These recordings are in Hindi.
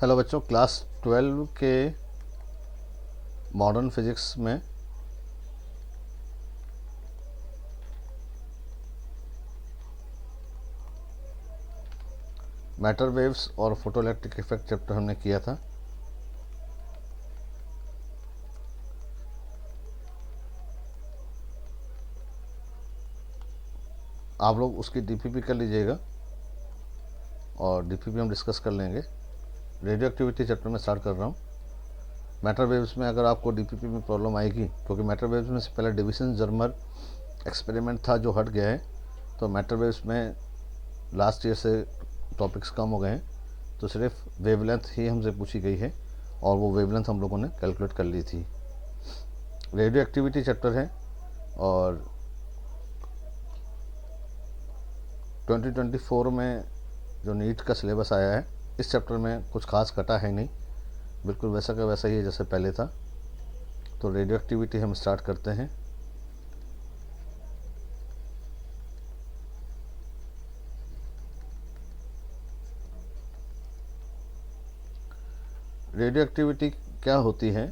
हेलो बच्चों, क्लास 12 के मॉडर्न फिजिक्स में मैटर वेव्स और फोटोइलेक्ट्रिक इफेक्ट चैप्टर हमने किया था। आप लोग उसकी डीपीपी कर लीजिएगा और डीपीपी हम डिस्कस कर लेंगे। रेडियो एक्टिविटी चैप्टर में स्टार्ट कर रहा हूँ। मैटर वेव्स में अगर आपको डीपीपी में प्रॉब्लम आएगी, क्योंकि मैटर वेव्स में से पहले डिविजन जर्मर एक्सपेरिमेंट था जो हट गया है, तो मैटर वेव्स में लास्ट ईयर से टॉपिक्स कम हो गए हैं, तो सिर्फ वेवलेंथ ही हमसे पूछी गई है और वो वेवलेंथ हम लोगों ने कैलकुलेट कर ली थी। रेडियो एक्टिविटी चैप्टर है और 2024 में जो नीट का सिलेबस आया है, इस चैप्टर में कुछ खास कटा है नहीं, बिल्कुल वैसा का वैसा ही है जैसे पहले था। तो रेडियो एक्टिविटी हम स्टार्ट करते हैं। रेडियो एक्टिविटी क्या होती है,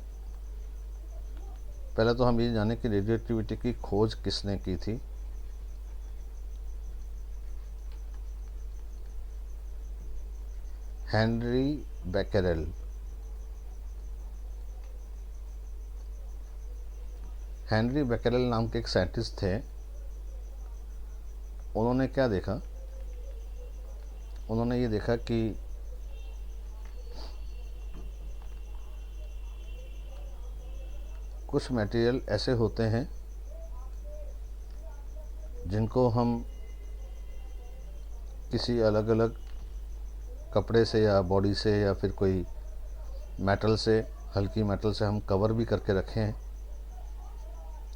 पहले तो हम ये जाने कि रेडियो एक्टिविटी की खोज किसने की थी। हेनरी बेकेरेल। हेनरी बेकेरेल नाम के एक साइंटिस्ट थे। उन्होंने क्या देखा, उन्होंने ये देखा कि कुछ मटेरियल ऐसे होते हैं जिनको हम किसी अलग अलग कपड़े से या बॉडी से या फिर कोई मेटल से, हल्की मेटल से हम कवर भी करके रखे हैं।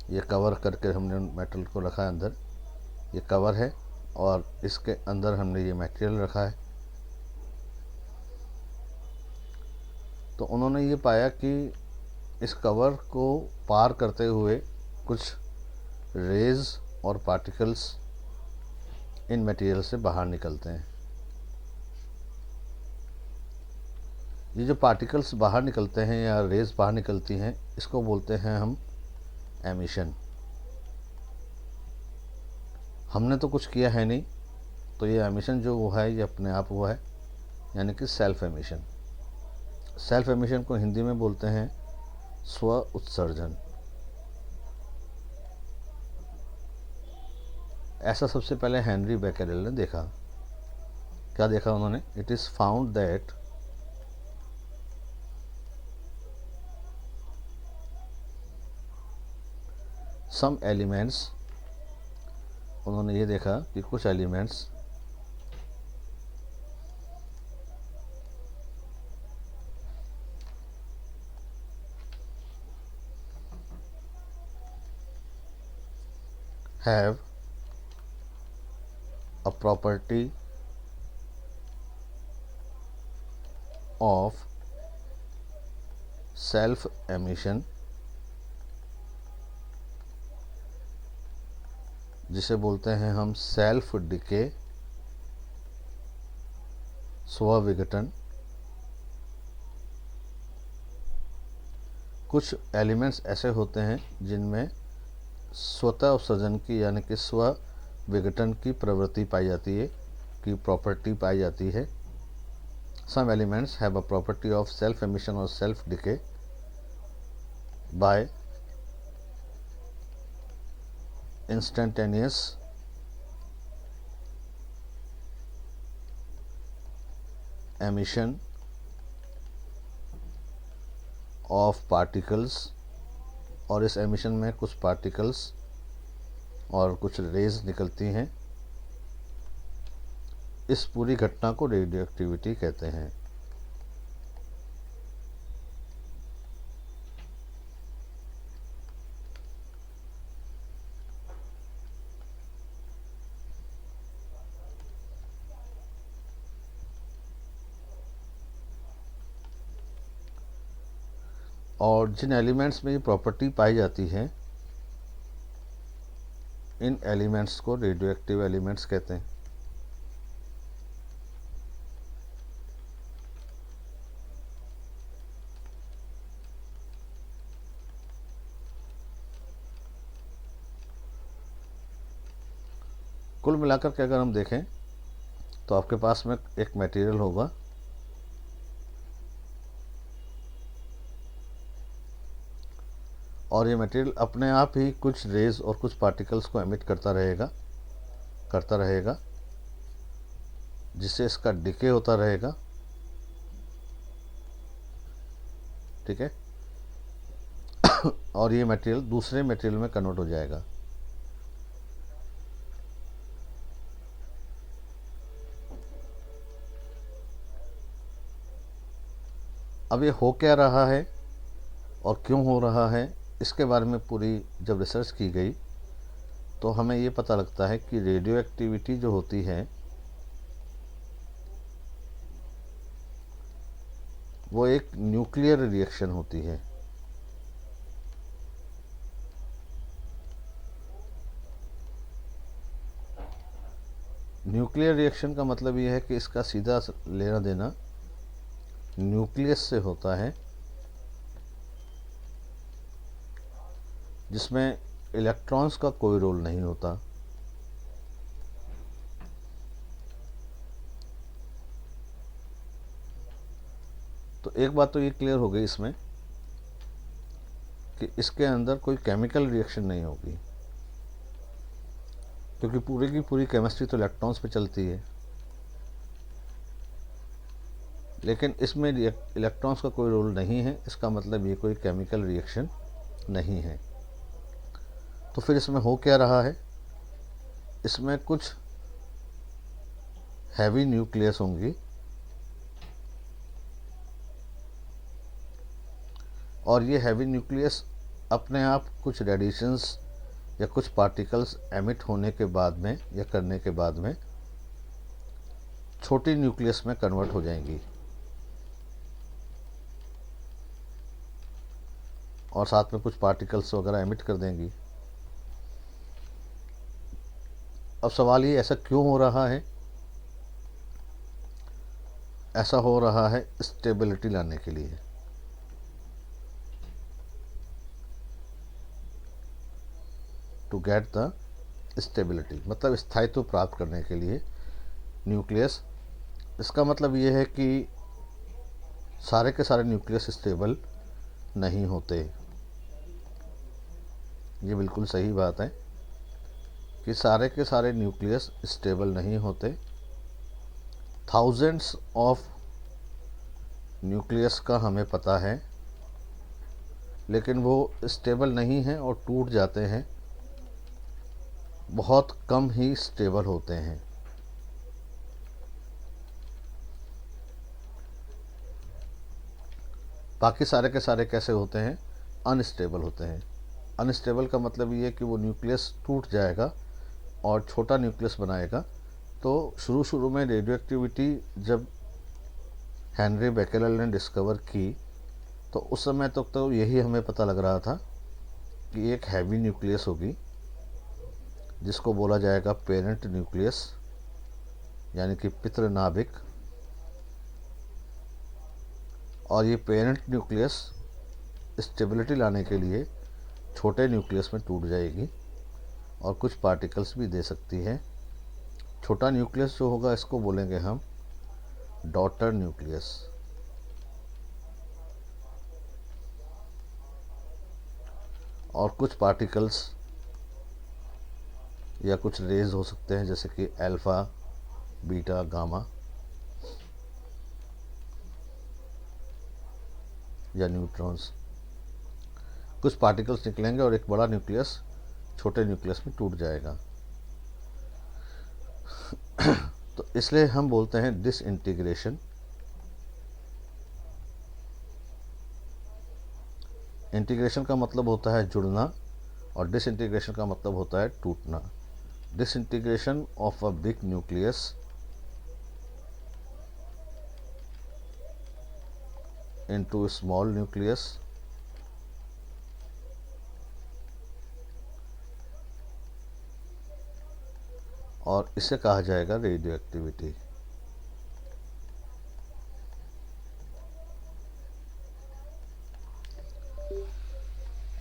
ये कवर करके हमने मेटल को रखा है अंदर, ये कवर है और इसके अंदर हमने ये मटेरियल रखा है। तो उन्होंने ये पाया कि इस कवर को पार करते हुए कुछ रेज और पार्टिकल्स इन मटेरियल से बाहर निकलते हैं। ये जो पार्टिकल्स बाहर निकलते हैं या रेज बाहर निकलती हैं, इसको बोलते हैं हम एमिशन। हमने तो कुछ किया है नहीं, तो ये एमिशन जो वो है, ये अपने आप हुआ है, यानी कि सेल्फ एमिशन। सेल्फ एमिशन को हिंदी में बोलते हैं स्व उत्सर्जन। ऐसा सबसे पहले हेनरी बेकेरेल ने देखा। क्या देखा उन्होंने? It is found that some elements, उन्होंने ये देखा कि कुछ elements have a property of self emission, जिसे बोलते हैं हम सेल्फ डिके, स्व विघटन। कुछ एलिमेंट्स ऐसे होते हैं जिनमें स्वतः उत्सर्जन की यानी कि स्व विघटन की प्रवृत्ति पाई जाती है, की प्रॉपर्टी पाई जाती है। Some elements have a property of self emission और self decay by instantaneous emission of particles, और इस एमिशन में कुछ पार्टिकल्स और कुछ रेज निकलती हैं। इस पूरी घटना को रेडियो एक्टिविटी कहते हैं। और जिन एलिमेंट्स में ये प्रॉपर्टी पाई जाती है, इन एलिमेंट्स को रेडियो एक्टिव एलिमेंट्स कहते हैं। कुल मिलाकर के अगर हम देखें तो आपके पास में एक मटेरियल होगा, और ये मटेरियल अपने आप ही कुछ रेज और कुछ पार्टिकल्स को एमिट करता रहेगा, जिससे इसका डिके होता रहेगा। ठीक है, और ये मटेरियल दूसरे मटेरियल में कन्वर्ट हो जाएगा। अब ये हो क्या रहा है और क्यों हो रहा है, इसके बारे में पूरी जब रिसर्च की गई तो हमें ये पता लगता है कि रेडियो एक्टिविटी जो होती है वो एक न्यूक्लियर रिएक्शन होती है। न्यूक्लियर रिएक्शन का मतलब ये है कि इसका सीधा लेना देना न्यूक्लियस से होता है, जिसमें इलेक्ट्रॉन्स का कोई रोल नहीं होता। तो एक बात तो ये क्लियर हो गई इसमें कि इसके अंदर कोई केमिकल रिएक्शन नहीं होगी, क्योंकि पूरी की पूरी केमिस्ट्री तो इलेक्ट्रॉन्स पे चलती है। लेकिन इसमें इलेक्ट्रॉन्स का कोई रोल नहीं है, इसका मतलब ये कोई केमिकल रिएक्शन नहीं है। तो फिर इसमें हो क्या रहा है, इसमें कुछ हैवी न्यूक्लियस होंगी और ये हैवी न्यूक्लियस अपने आप कुछ रेडिएशंस या कुछ पार्टिकल्स एमिट होने के बाद में या करने के बाद में छोटी न्यूक्लियस में कन्वर्ट हो जाएंगी और साथ में कुछ पार्टिकल्स वगैरह एमिट कर देंगी। अब सवाल ये, ऐसा क्यों हो रहा है? ऐसा हो रहा है स्टेबिलिटी लाने के लिए। टू गेट द स्टेबिलिटी, मतलब स्थायित्व प्राप्त करने के लिए न्यूक्लियस। इसका मतलब ये है कि सारे के सारे न्यूक्लियस स्टेबल नहीं होते। ये बिल्कुल सही बात है कि सारे के सारे न्यूक्लियस स्टेबल नहीं होते। थाउजेंड्स ऑफ न्यूक्लियस का हमें पता है, लेकिन वो स्टेबल नहीं हैं और टूट जाते हैं, बहुत कम ही स्टेबल होते हैं। बाकी सारे के सारे कैसे होते हैं? अनस्टेबल होते हैं। अनस्टेबल का मतलब ये कि वो न्यूक्लियस टूट जाएगा और छोटा न्यूक्लियस बनाएगा। तो शुरू में रेडियो एक्टिविटी जब हेनरी बेकेरेल ने डिस्कवर की तो उस समय तक तो यही हमें पता लग रहा था कि एक हैवी न्यूक्लियस होगी, जिसको बोला जाएगा पेरेंट न्यूक्लियस, यानी कि पितृ नाभिक। और ये पेरेंट न्यूक्लियस स्टेबिलिटी लाने के लिए छोटे न्यूक्लियस में टूट जाएगी और कुछ पार्टिकल्स भी दे सकती है। छोटा न्यूक्लियस जो होगा इसको बोलेंगे हम डॉटर न्यूक्लियस। और कुछ पार्टिकल्स या कुछ रेज हो सकते हैं, जैसे कि अल्फ़ा, बीटा, गामा या न्यूट्रॉन्स। कुछ पार्टिकल्स निकलेंगे और एक बड़ा न्यूक्लियस छोटे न्यूक्लियस में टूट जाएगा। तो इसलिए हम बोलते हैं डिसइंटीग्रेशन। इंटीग्रेशन का मतलब होता है जुड़ना और डिसइंटीग्रेशन का मतलब होता है टूटना। Disintegration of a big nucleus into a small nucleus और इसे कहा जाएगा रेडियो एक्टिविटी।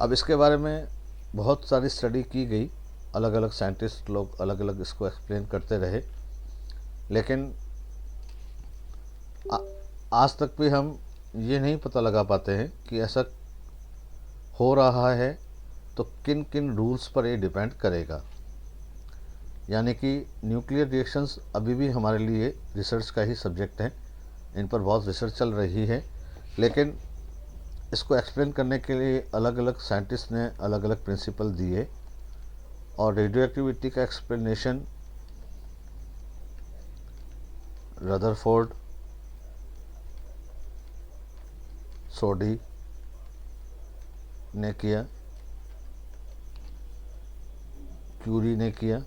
अब इसके बारे में बहुत सारी स्टडी की गई अलग अलग साइंटिस्ट लोग अलग अलग इसको एक्सप्लेन करते रहे, लेकिन आज तक भी हम ये नहीं पता लगा पाते हैं कि ऐसा हो रहा है तो किन किन रूल्स पर ये डिपेंड करेगा। यानी कि न्यूक्लियर रिएक्शंस अभी भी हमारे लिए रिसर्च का ही सब्जेक्ट है, इन पर बहुत रिसर्च चल रही है, लेकिन इसको एक्सप्लेन करने के लिए अलग अलग साइंटिस्ट ने अलग अलग प्रिंसिपल दिए, और रेडियो एक्टिविटी का एक्सप्लेनेशन रदरफोर्ड, सोडी ने किया, क्यूरी ने किया,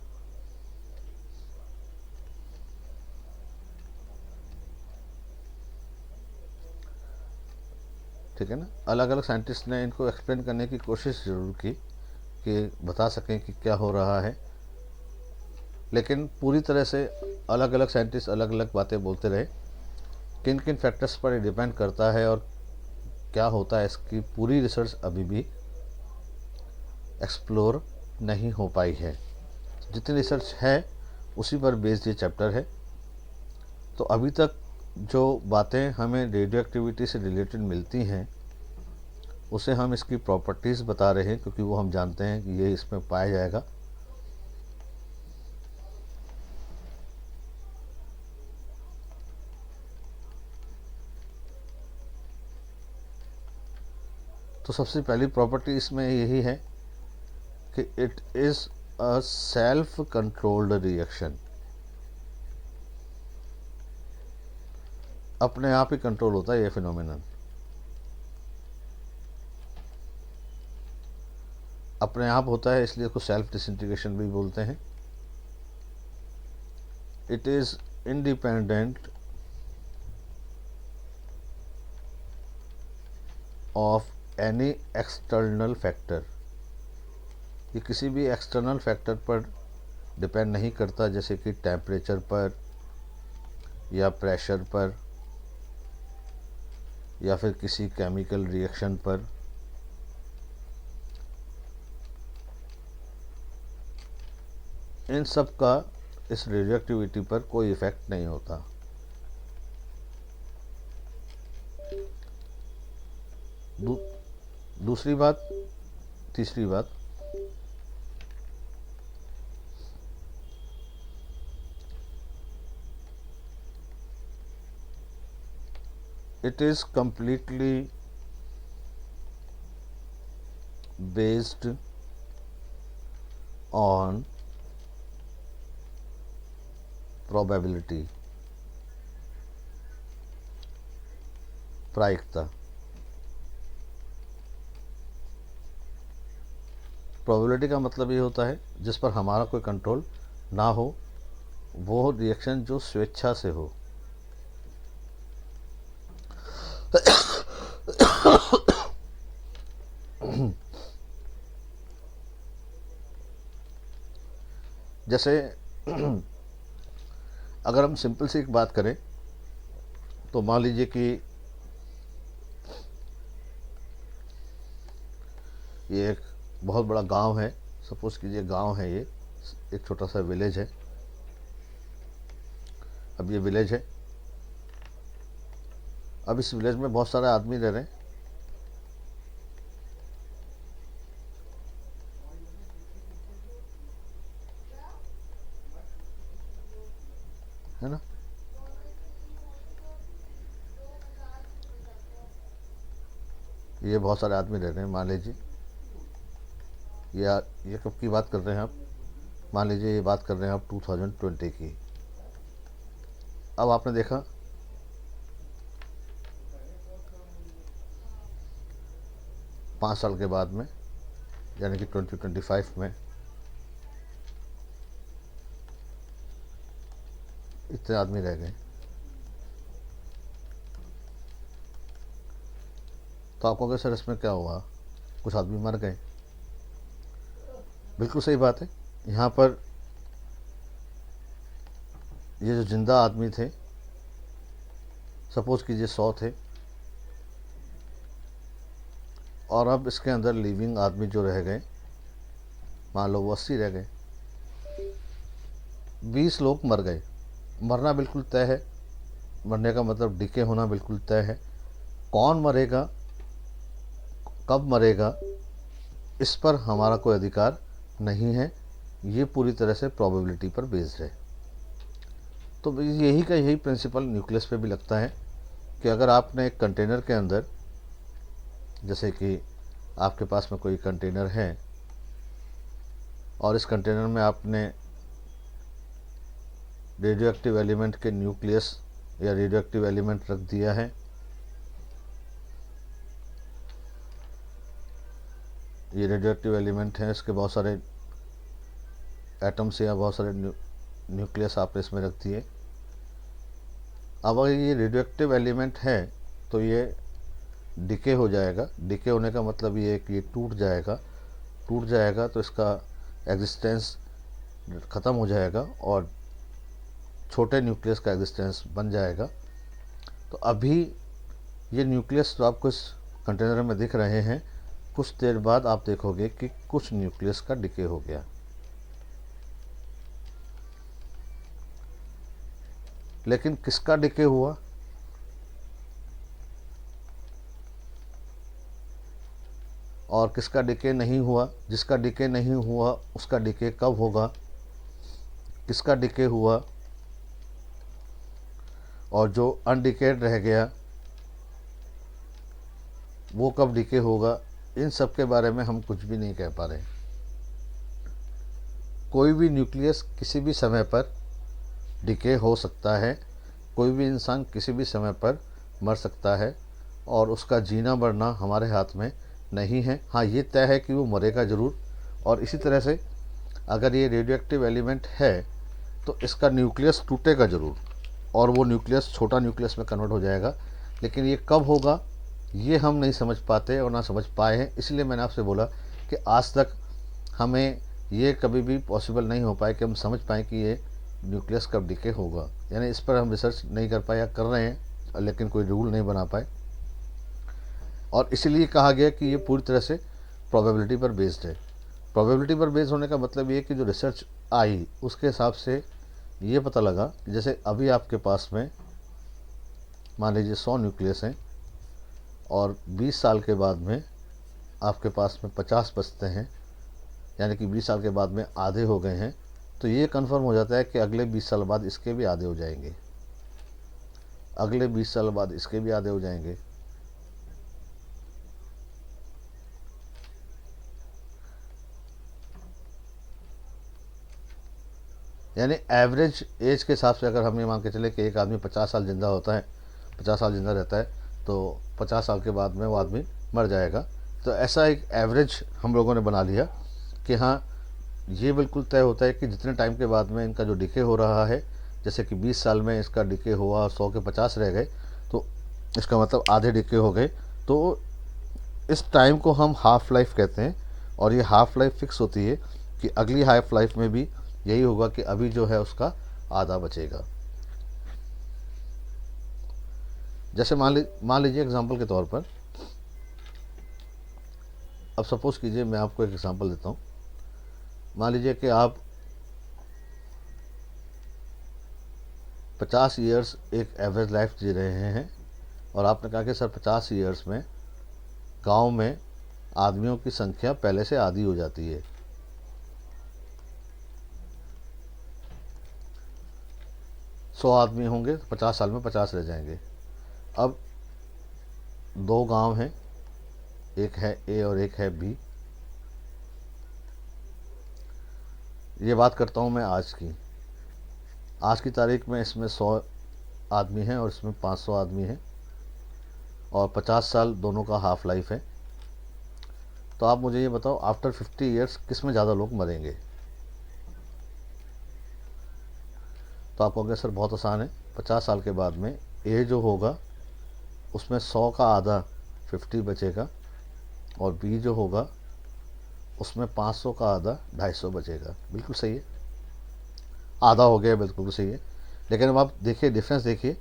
ठीक है ना। अलग अलग साइंटिस्ट ने इनको एक्सप्लेन करने की कोशिश ज़रूर की कि बता सकें कि क्या हो रहा है, लेकिन पूरी तरह से अलग अलग साइंटिस्ट अलग अलग बातें बोलते रहे। किन किन फैक्टर्स पर ये डिपेंड करता है और क्या होता है, इसकी पूरी रिसर्च अभी भी एक्सप्लोर नहीं हो पाई है। जितनी रिसर्च है उसी पर बेस्ड ये चैप्टर है। तो अभी तक जो बातें हमें रेडियो एक्टिविटी से रिलेटेड मिलती हैं उसे हम इसकी प्रॉपर्टीज़ बता रहे हैं, क्योंकि वो हम जानते हैं कि ये इसमें पाया जाएगा। तो सबसे पहली प्रॉपर्टी इसमें यही है कि it is a self controlled reaction, अपने आप ही कंट्रोल होता है ये फिनोमेनन, अपने आप होता है, इसलिए उसको सेल्फ डिसइंटीग्रेशन भी बोलते हैं। It is independent of any external factor, ये किसी भी एक्सटर्नल फैक्टर पर डिपेंड नहीं करता, जैसे कि टेम्परेचर पर या प्रेशर पर या फिर किसी केमिकल रिएक्शन पर। इन सब का इस रेडियो एक्टिविटी पर कोई इफ़ेक्ट नहीं होता। दूसरी बात, तीसरी बात, it is completely based on probability, प्रायिकता। प्रोबेबिलिटी का मतलब ये होता है जिस पर हमारा कोई कंट्रोल ना हो, वो रिएक्शन जो स्वेच्छा से हो। जैसे अगर हम सिंपल सी एक बात करें तो मान लीजिए कि ये एक बहुत बड़ा गांव है, सपोज़ कीजिए गांव है, ये एक छोटा सा विलेज है। अब ये विलेज है, अब इस विलेज में बहुत सारे आदमी रह रहे हैं, है ना। ये बहुत सारे आदमी रह रहे हैं, मान लीजिए ये कब की बात कर रहे हैं आप, मान लीजिए ये बात कर रहे हैं आप 2020 की। अब आपने देखा 5 साल के बाद में, यानी कि 2025 में इतने आदमी रह गए, तो आप कहोगे सर इसमें क्या हुआ, कुछ आदमी मर गए। बिल्कुल सही बात है। यहाँ पर ये जो जिंदा आदमी थे, सपोज़ कीजिए 100 थे, और अब इसके अंदर लिविंग आदमी जो रह गए, मान लो वो 80 रह गए। 20 लोग मर गए। मरना बिल्कुल तय है, मरने का मतलब डिके होना बिल्कुल तय है। कौन मरेगा, कब मरेगा, इस पर हमारा कोई अधिकार नहीं है। ये पूरी तरह से प्रोबेबिलिटी पर बेस्ड है। तो यही का यही प्रिंसिपल न्यूक्लियस पे भी लगता है कि अगर आपने एक कंटेनर के अंदर, जैसे कि आपके पास में कोई कंटेनर है और इस कंटेनर में आपने रेडियो एक्टिव एलिमेंट के न्यूक्लियस या रेडियो एक्टिव एलिमेंट रख दिया है, ये रेडियो एक्टिव एलिमेंट है, इसके बहुत सारे एटम्स या बहुत सारे न्यूक्लियस आपने इसमें रख दिए। अब अगर ये रेडियो एक्टिव एलिमेंट है तो ये डिके हो जाएगा। डिके होने का मतलब ये है कि ये टूट जाएगा तो इसका एग्जिस्टेंस ख़त्म हो जाएगा और छोटे न्यूक्लियस का एग्जिस्टेंस बन जाएगा। तो अभी ये न्यूक्लियस जो आपको इस कंटेनर में दिख रहे हैं, कुछ देर बाद आप देखोगे कि कुछ न्यूक्लियस का डिके हो गया। लेकिन किसका डिके हुआ, और किसका डिके नहीं हुआ? जिसका डिके नहीं हुआ उसका डिके कब होगा, किसका डिके हुआ, और जो अनडिकेड रह गया वो कब डिके होगा, इन सब के बारे में हम कुछ भी नहीं कह पा रहे। कोई भी न्यूक्लियस किसी भी समय पर डिके हो सकता है, कोई भी इंसान किसी भी समय पर मर सकता है और उसका जीना मरना हमारे हाथ में नहीं है। हाँ, ये तय है कि वो मरेगा ज़रूर। और इसी तरह से अगर ये रेडियो एक्टिव एलिमेंट है तो इसका न्यूक्लियस टूटेगा ज़रूर और वो न्यूक्लियस छोटा न्यूक्लियस में कन्वर्ट हो जाएगा। लेकिन ये कब होगा ये हम नहीं समझ पाते और ना समझ पाए हैं। इसलिए मैंने आपसे बोला कि आज तक हमें ये कभी भी पॉसिबल नहीं हो पाए कि हम समझ पाएँ कि ये न्यूक्लियस कब डिके होगा। यानी इस पर हम रिसर्च नहीं कर पाए या कर रहे हैं लेकिन कोई रूल नहीं बना पाए। और इसीलिए कहा गया कि ये पूरी तरह से प्रोबेबिलिटी पर बेस्ड है। प्रोबेबिलिटी पर बेस्ड होने का मतलब ये कि जो रिसर्च आई उसके हिसाब से ये पता लगा, जैसे अभी आपके पास में मान लीजिए 100 न्यूक्लियस हैं और 20 साल के बाद में आपके पास में 50 बचते हैं, यानी कि 20 साल के बाद में आधे हो गए हैं, तो ये कंफर्म हो जाता है कि अगले 20 साल बाद इसके भी आधे हो जाएंगे, अगले 20 साल बाद इसके भी आधे हो जाएंगे। यानी एवरेज एज के हिसाब से अगर हम ये मान के चले कि एक आदमी 50 साल ज़िंदा होता है, 50 साल ज़िंदा रहता है, तो 50 साल के बाद में वो आदमी मर जाएगा। तो ऐसा एक एवरेज हम लोगों ने बना लिया कि हाँ, ये बिल्कुल तय होता है कि जितने टाइम के बाद में इनका जो डिके हो रहा है, जैसे कि 20 साल में इसका डिके हुआ और 100 के 50 रह गए, तो इसका मतलब आधे डिके हो गए। तो इस टाइम को हम हाफ़ लाइफ कहते हैं और ये हाफ़ लाइफ फिक्स होती है कि अगली हाफ लाइफ में भी यही होगा कि अभी जो है उसका आधा बचेगा। जैसे मान लीजिए एग्जांपल के तौर पर, अब सपोज़ कीजिए मैं आपको एक एग्जांपल देता हूँ। मान लीजिए कि आप 50 ईयर्स एक एवरेज लाइफ जी रहे हैं और आपने कहा कि सर 50 ईयर्स में गांव में आदमियों की संख्या पहले से आधी हो जाती है। 100 आदमी होंगे तो 50 साल में 50 रह जाएंगे। अब 2 गांव हैं, एक है ए और एक है बी। ये बात करता हूँ मैं आज की तारीख में इसमें 100 आदमी हैं और इसमें 500 आदमी हैं और 50 साल दोनों का हाफ लाइफ है। तो आप मुझे ये बताओ, आफ्टर 50 ईयर्स किस में ज़्यादा लोग मरेंगे? तो आप कहोगे सर बहुत आसान है, 50 साल के बाद में ए जो होगा उसमें 100 का आधा 50 बचेगा और बी जो होगा उसमें 500 का आधा 250 बचेगा। बिल्कुल सही है, आधा हो गया, बिल्कुल सही है। लेकिन अब आप देखिए, डिफरेंस देखिए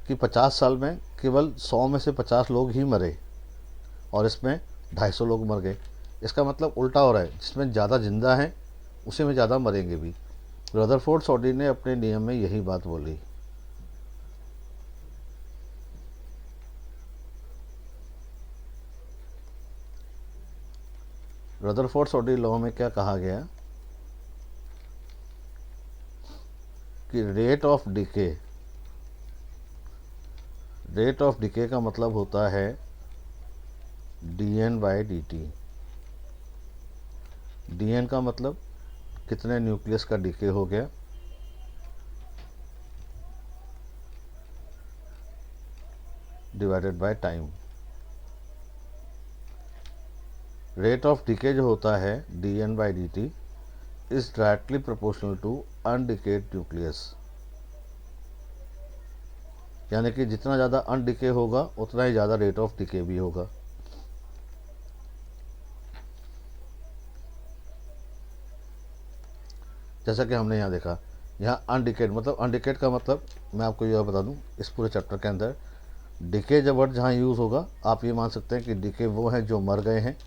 कि 50 साल में केवल 100 में से 50 लोग ही मरे और इसमें 250 लोग मर गए। इसका मतलब उल्टा हो रहा है, जिसमें ज़्यादा जिंदा हैं उसी में ज़्यादा मरेंगे भी। रदरफोर्ड सोडी ने अपने नियम में यही बात बोली। रदरफोर्ड सोडी लॉ में क्या कहा गया कि रेट ऑफ डिके का मतलब होता है dN/dt। dN का मतलब कितने न्यूक्लियस का डिके हो गया, divided by time. Rate of decay जो होता है dN/dt is directly proportional to undecayed nucleus, यानी कि जितना ज़्यादा अनडिके होगा उतना ही ज़्यादा रेट ऑफ डिके भी होगा। जैसा कि हमने यहाँ देखा, यहाँ अनडिकेड मतलब, अनडिकेड का मतलब मैं आपको यह बता दूँ, इस पूरे चैप्टर के अंदर डिके जब वर्ड जहाँ यूज़ होगा आप ये मान सकते हैं कि डिके वो हैं जो मर गए हैं,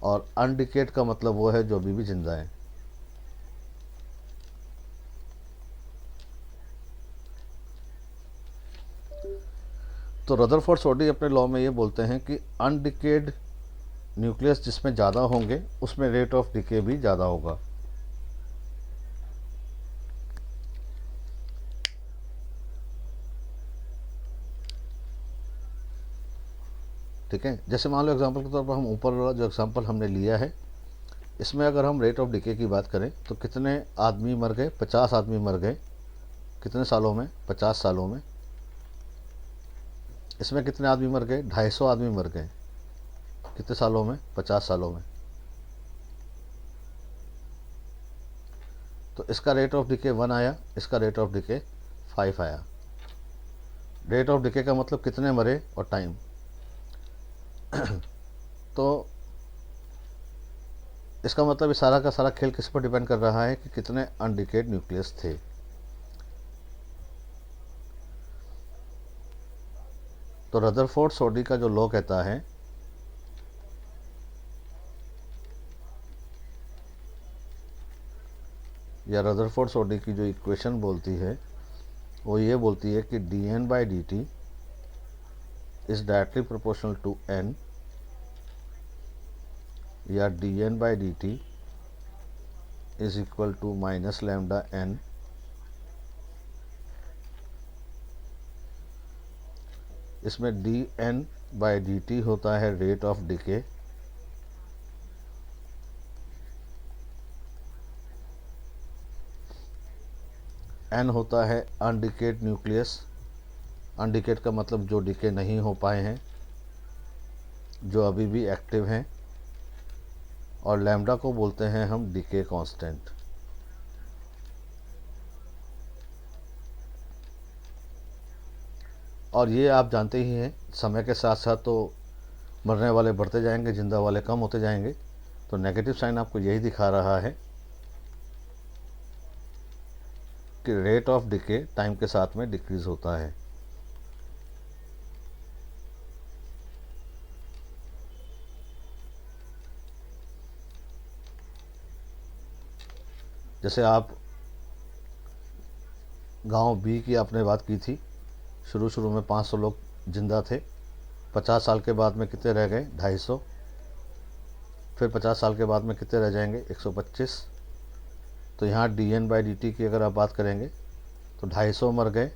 और अनडिकेड का मतलब वो है जो अभी भी जिंदा हैं। तो रदरफोर्ड सोडी अपने लॉ में ये बोलते हैं कि अनडिकेड न्यूक्लियस जिसमें ज़्यादा होंगे उसमें रेट ऑफ डिके भी ज़्यादा होगा। ठीक है, जैसे मान लो एग्जांपल के तौर पर हम ऊपर वाला जो एग्जांपल हमने लिया है, इसमें अगर हम रेट ऑफ डिके की बात करें तो कितने आदमी मर गए, 50 आदमी मर गए। कितने सालों में? 50 सालों में। इसमें कितने आदमी मर गए? 250 आदमी मर गए। कितने सालों में? 50 सालों में। तो इसका रेट ऑफ डिके 1 आया, इसका रेट ऑफ डिके 5 आया। रेट ऑफ डिके का मतलब कितने मरे और टाइम। तो इसका मतलब इस सारा का सारा खेल किस पर डिपेंड कर रहा है कि कितने अनडिकेड न्यूक्लियस थे। तो रदरफोर्ड सोडी का जो लॉ कहता है या रदरफोर्ड सोडी की जो इक्वेशन बोलती है वो ये बोलती है कि dN/dt is directly proportional to n, या dN/dt is equal to minus lambda n। इसमें dN/dt होता है रेट ऑफ डिके, n होता है अनडिकेड न्यूक्लियस। अनडिकेड का मतलब जो डिके नहीं हो पाए हैं, जो अभी भी एक्टिव हैं, और लैम्डा को बोलते हैं हम डिके कांस्टेंट। और ये आप जानते ही हैं, समय के साथ साथ तो मरने वाले बढ़ते जाएंगे, जिंदा वाले कम होते जाएंगे। तो नेगेटिव साइन आपको यही दिखा रहा है कि रेट ऑफ डिके टाइम के साथ में डिक्रीज होता है। जैसे आप गांव बी की आपने बात की थी, शुरू में 500 लोग जिंदा थे, 50 साल के बाद में कितने रह गए? 250। फिर 50 साल के बाद में कितने रह जाएंगे? 125। तो यहाँ dN/dt की अगर आप बात करेंगे तो 250 मर गए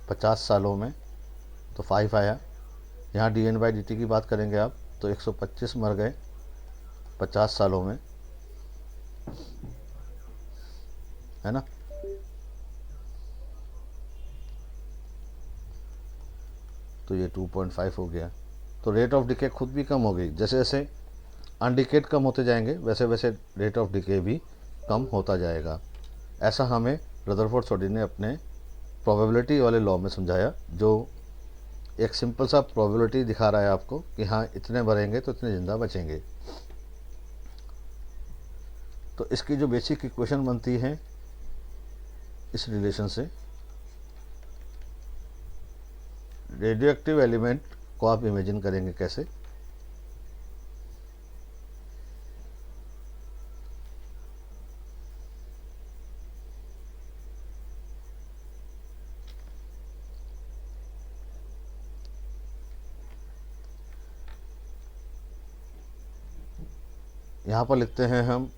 50 सालों में, तो 5 आया। यहाँ dN/dt की बात करेंगे आप तो 125 मर गए 50 सालों में, है ना। तो ये 2.5 हो गया। तो रेट ऑफ डिके खुद भी कम हो गई। जैसे जैसे अनडिकेड कम होते जाएंगे वैसे वैसे रेट ऑफ डिके भी कम होता जाएगा। ऐसा हमें रदरफोर्ड सोडी ने अपने प्रोबेबिलिटी वाले लॉ में समझाया, जो एक सिंपल सा प्रोबेबिलिटी दिखा रहा है आपको कि हाँ इतने मरेंगे तो इतने ज़िंदा बचेंगे। तो इसकी जो बेसिक इक्वेशन बनती है इस रिलेशन से, रेडियो एक्टिव एलिमेंट को आप इमेजिन करेंगे कैसे। यहाँ पर लिखते हैं हम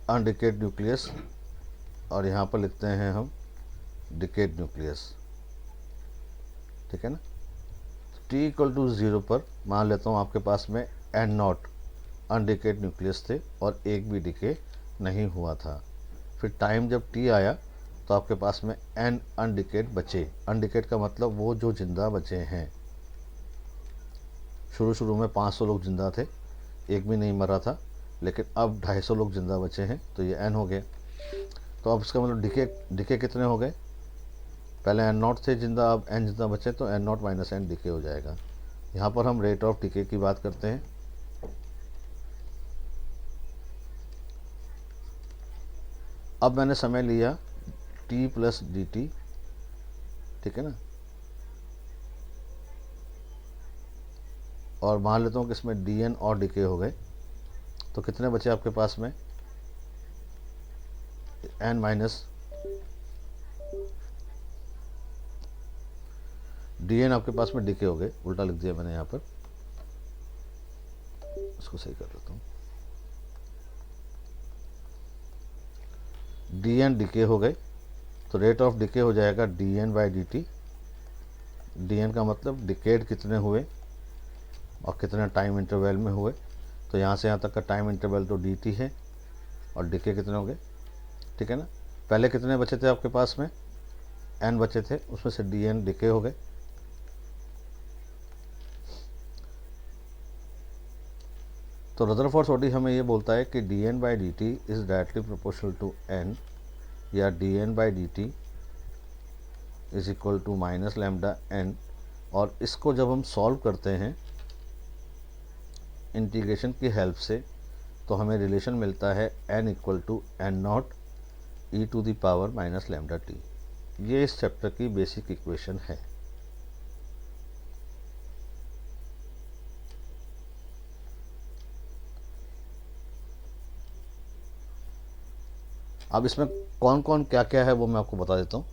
अनडिकेड न्यूक्लियस और यहाँ पर लिखते हैं हम डिकेड न्यूक्लियस, ठीक है ना। टी इक्वल टू 0 पर मान लेता हूँ आपके पास में N0 अनडिकेड न्यूक्लियस थे और एक भी डिके नहीं हुआ था। फिर टाइम जब टी आया तो आपके पास में N अनडिकेड बचे। अनडिकेड का मतलब वो जो जिंदा बचे हैं। शुरू में 500 लोग जिंदा थे, एक भी नहीं मरा था, लेकिन अब 250 लोग जिंदा बचे हैं, तो ये N हो गया। तो अब इसका मतलब डिके कितने हो गए, पहले N0 थे जिंदा, अब N जिंदा बचे, तो N0 माइनस N डिके हो जाएगा। यहाँ पर हम रेट ऑफ डिके की बात करते हैं। अब मैंने समय लिया t प्लस डी टी, ठीक है ना, और मान लेता हूँ कि इसमें dn और डिके हो गए, तो कितने बचे आपके पास में n माइनस dn आपके पास में डिके हो गए। उल्टा लिख दिया मैंने यहाँ पर, इसको सही कर लेता हूँ। dn डिके हो गए, तो रेट ऑफ डिके हो जाएगा dn by d T. dn का मतलब डिकेड कितने हुए और कितने टाइम इंटरवल में हुए, तो यहाँ से यहाँ तक का टाइम इंटरवल तो dt है और डिके कितने हो गए, ठीक है ना। पहले कितने बचे थे आपके पास में, n बचे थे, उसमें से dn डिके हो गए। तो रदरफोर्ड ओडी हमें ये बोलता है कि dn by d t is directly proportional to n, या dn by d t is equal to minus lambda n। और इसको जब हम सॉल्व करते हैं इंटीग्रेशन की हेल्प से, तो हमें रिलेशन मिलता है n equal to N0 e to the power minus lambda t. ये इस चैप्टर की बेसिक इक्वेशन है। अब इसमें कौन कौन क्या क्या है वो मैं आपको बता देता हूँ।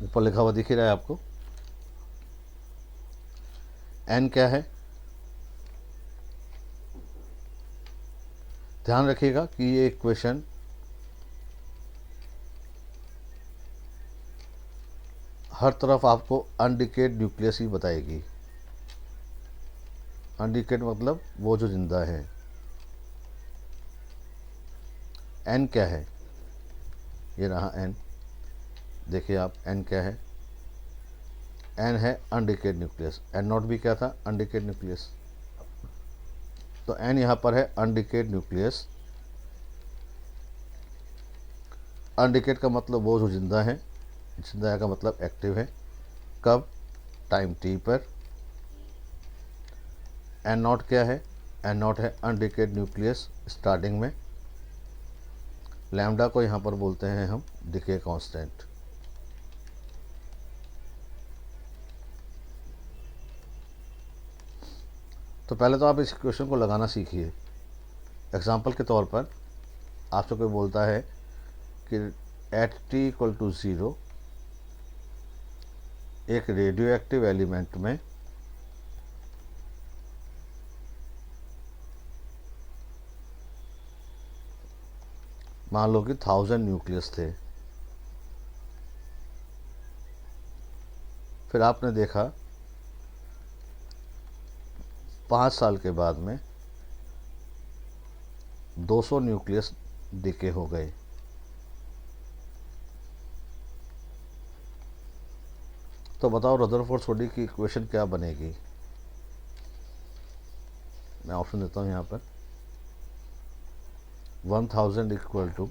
ऊपर लिखा हुआ दिख ही रहा है आपको, n क्या है। ध्यान रखिएगा कि ये इक्वेशन हर तरफ आपको अनडिकेड न्यूक्लियस ही बताएगी। अनडिकेड मतलब वो जो जिंदा है। n क्या है, ये रहा n, देखिए आप n क्या है, n है अनडिकेड न्यूक्लियस। N0 भी क्या था, अनडिकेड न्यूक्लियस। तो n यहाँ पर है अनडिकेड न्यूक्लियस। अनडिकेड का मतलब वो जो जिंदा है, जिंदा का मतलब एक्टिव है। कब, टाइम t पर। N0 क्या है, N0 है अनडिकेड न्यूक्लियस स्टार्टिंग में। लैम्डा को यहाँ पर बोलते हैं हम डिके कांस्टेंट। तो पहले तो आप इस इक्वेशन को लगाना सीखिए। एग्जाम्पल के तौर पर आपसे कोई बोलता है कि एट t इक्वल टू 0 एक रेडियो एक्टिव एलिमेंट में मान लो कि 1000 न्यूक्लियस थे। फिर आपने देखा 5 साल के बाद में 200 न्यूक्लियस डिके हो गए। तो बताओ रदरफोर्ड-सोडी की इक्वेशन क्या बनेगी। मैं ऑप्शन देता हूँ यहाँ पर, 1000 इक्वल टू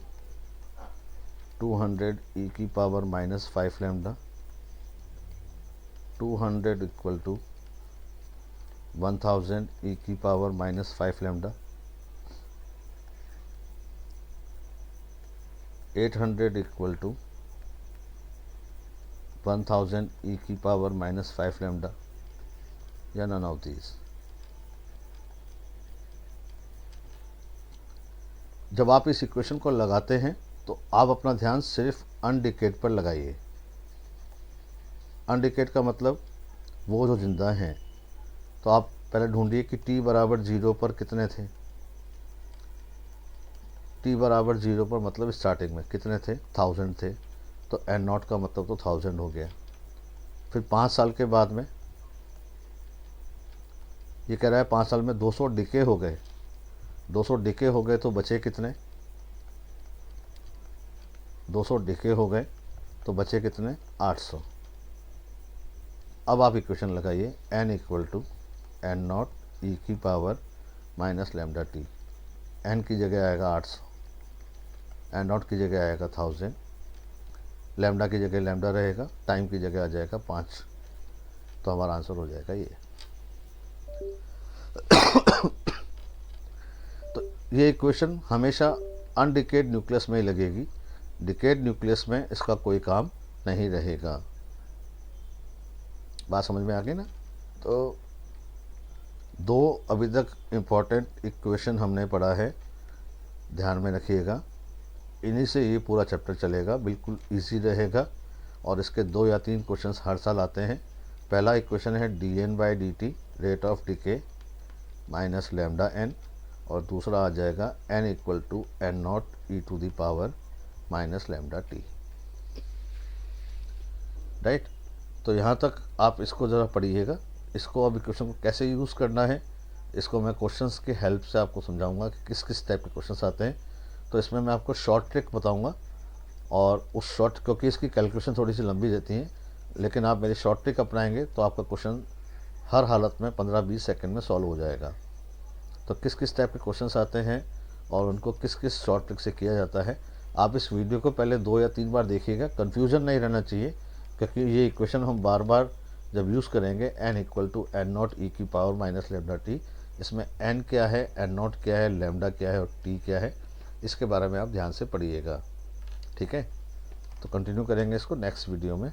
200 e की power minus 5 lambda, 200 equal to 1000 e की power minus 5 lambda, 800 equal to 1000 e की पावर माइनस 5 लैम्डा, या नन ऑफ दीज। जब आप इस इक्वेशन को लगाते हैं तो आप अपना ध्यान सिर्फ अनडिकेड पर लगाइए। अनडिकेड का मतलब वो जो ज़िंदा हैं। तो आप पहले ढूंढिए कि t बराबर 0 पर कितने थे। t बराबर 0 पर मतलब स्टार्टिंग में कितने थे, 1000 थे। तो n नॉट का मतलब तो 1000 हो गया। फिर 5 साल के बाद में ये कह रहा है 5 साल में 200 डिके हो गए। 200 डिके हो गए तो बचे कितने, 200 डिके हो गए तो बचे कितने, 800। अब आप इक्वेशन लगाइए, n equal to N not e की power minus lambda t. n की जगह आएगा 800, एन नॉट की जगह आएगा 1000, लैम्डा की जगह लैम्डा रहेगा, टाइम की जगह आ जाएगा 5। तो हमारा आंसर हो जाएगा ये। तो ये इक्वेशन हमेशा अनडिकेड न्यूक्लियस में ही लगेगी, डिकेड न्यूक्लियस में इसका कोई काम नहीं रहेगा। बात समझ में आ गई ना। तो दो अभी तक इम्पॉर्टेंट इक्वेशन हमने पढ़ा है, ध्यान में रखिएगा। इन्हीं से ये पूरा चैप्टर चलेगा, बिल्कुल इजी रहेगा। और इसके 2 या 3 क्वेश्चंस हर साल आते हैं। पहला इक्वेशन है dn/dt rate of decay minus lambda n, और दूसरा आ जाएगा n equal to N not e to the power minus lambda t. Right. तो यहाँ तक आप इसको ज़रा पढ़िएगा। इसको अब इक्वेशन को कैसे यूज़ करना है, इसको मैं क्वेश्चंस की हेल्प से आपको समझाऊंगा कि किस किस टाइप के क्वेश्चंस आते हैं। तो इसमें मैं आपको शॉर्ट ट्रिक बताऊंगा, और उस शॉर्ट, क्योंकि इसकी कैलकुलेशन थोड़ी सी लंबी रहती है, लेकिन आप मेरी शॉर्ट ट्रिक अपनाएंगे तो आपका क्वेश्चन हर हालत में 15-20 सेकंड में सॉल्व हो जाएगा। तो किस किस टाइप के क्वेश्चंस आते हैं और उनको किस किस शॉर्ट ट्रिक से किया जाता है, आप इस वीडियो को पहले 2 या 3 बार देखिएगा। कन्फ्यूज़न नहीं रहना चाहिए, क्योंकि ये इक्वेशन हम बार बार जब यूज़ करेंगे, n equal to N not e की पावर माइनस लैम्डा टी, इसमें n क्या है, n नॉट क्या है, लैम्डा क्या है और t क्या है, इसके बारे में आप ध्यान से पढ़िएगा। ठीक है। तो कंटिन्यू करेंगे इसको नेक्स्ट वीडियो में।